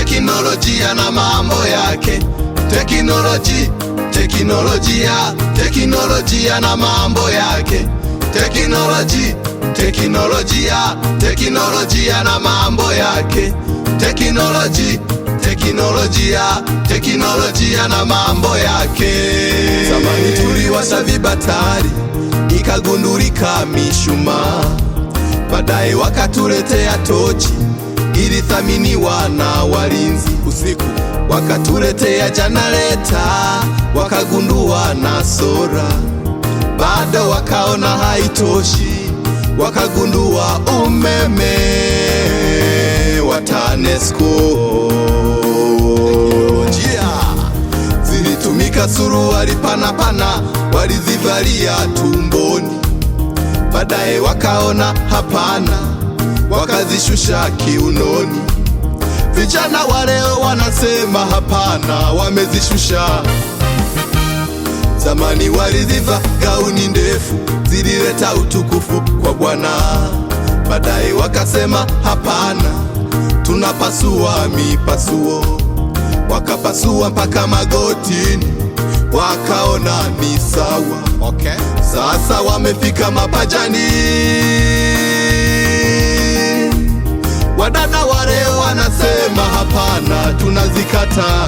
teknolojia na mambo yake. Teknolojia na mambo yake. Teknolojia na mambo yake. Teknolojia na mambo yake. Zamani tuliwasha vibatari, ikagundulika mishumaa. Baadaye wakatuletea tochi, ilithaminiwa na walinzi usiku. Wakatuletea janareta, wakagundua na sora. Bado wakaona haitoshi, wakagundua umeme wa TANESCO. Teknolojia zilitumika, suruali pana walizivalia tumboni. Baadaye wakaona hapana, wakazishusha kiunoni. Vijana wa leo wanasema hapana, wamezishusha. Zamani waliziva gauni ndefu, zilileta utukufu kwa Bwana. Baadaye wakasema hapana, tunapasua mipasuo. Wakapasua mpaka magotini, wakaona ni sawa. Sasa wamefika mapajani. Wadada wa leo wanasema hapana, tunazikata.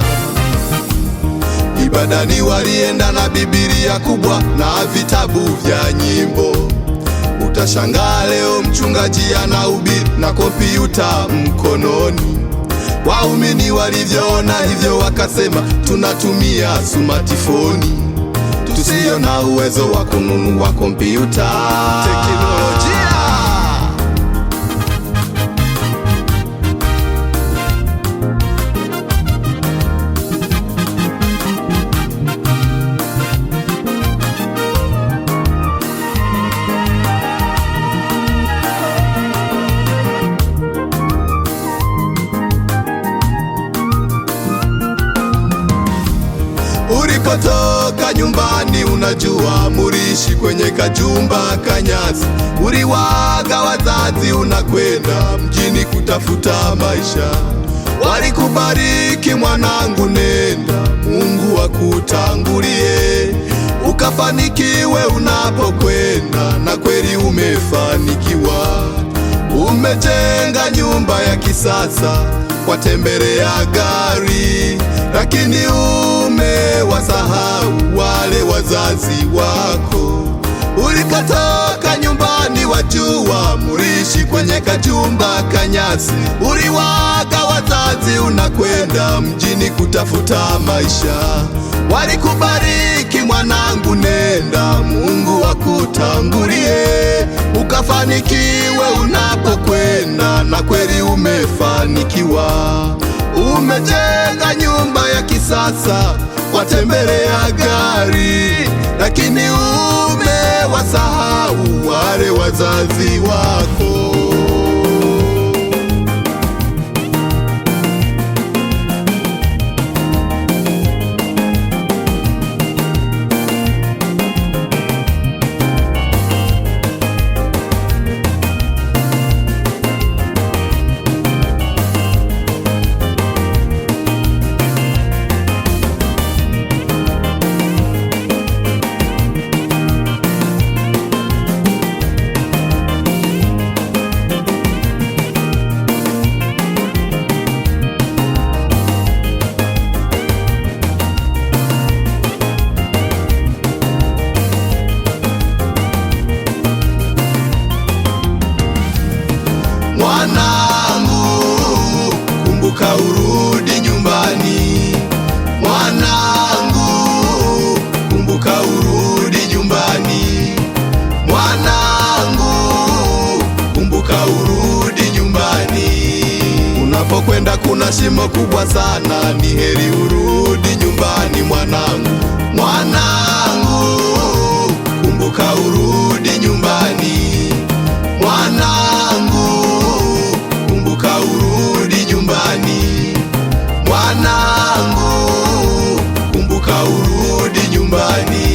Ibadani walienda na Biblia kubwa na vitabu vya nyimbo. Utashangaa leo mchungaji anahubiri na kompyuta mkononi. Waumini walivyoona hivyo wakasema tunatumia smartphone, tusio na uwezo wa kununua kompyuta. Teknolojia ulikotoka nyumbani, unajua murishi kwenye kajumba kanyasi. Uliwaga wazazi, unakwenda mjini kutafuta maisha. Walikubariki mwanangu, nenda, Mungu akutangulie, ukafanikiwe unapokwenda, na kweli umefanikiwa. Umejenga nyumba ya kisasa, watembelea gari, lakini umewasahau wale wazazi wako. Ulikatoka nyumbani, wajua murishi kwenye kajumba kanyasi. Uliwaga wazazi, unakwenda mjini kutafuta maisha. Walikubariki mwanangu, nenda, Mungu akutangulie, ukafanikiwe unapokwenda, na kweli umefanikiwa. Umejenga nyumba ya kisasa, watembelea gari, lakini umewasahau wale wazazi wako. Mwanangu, kumbuka urudi nyumbani. Mwanangu, kumbuka urudi nyumbani. Mwanangu, kumbuka urudi nyumbani. Unapokwenda kuna shimo kubwa sana, ni heri urudi nyumbani mwanangu. Mwanangu, kumbuka urudi nyumbani. Mwanangu, kumbuka urudi nyumbani. Mwanangu, kumbuka urudi nyumbani.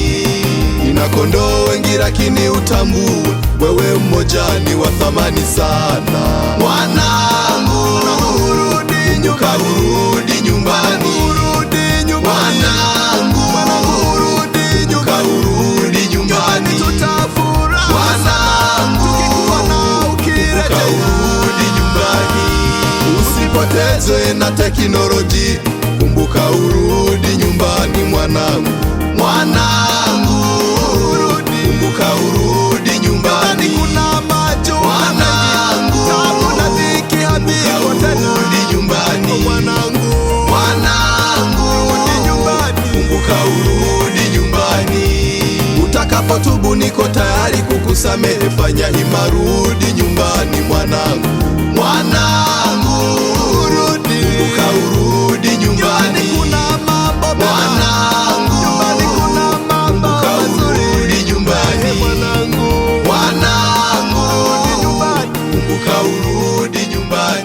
Nina kondoo wengi lakini utambue, wewe mmoja ni wa thamani sana. Mwanangu, urudi nyumbani. kumbuka urudi nyumbani. Mwanangu, kumbuka urudi nyumbani. Mwanangu, kumbuka urudi nyumbani. Usipotezwe na teknoloji, kumbuka urudi nyumbani mwanangu. Mwanangu, kumbuka urudi nyumbani. Mwanangu, kumbuka urudi nyumbani. Mwanangu, kumbuka urudi nyumbani. Utakapotubu niko tayari kukusamehe, fanya hima, rudi nyumbani mwanangu. Mwanangu, kumbuka urudi nyumbani. Mwanangu, kumbuka urudi nyumbani. Mwanangu, kumbuka urudi nyumbani.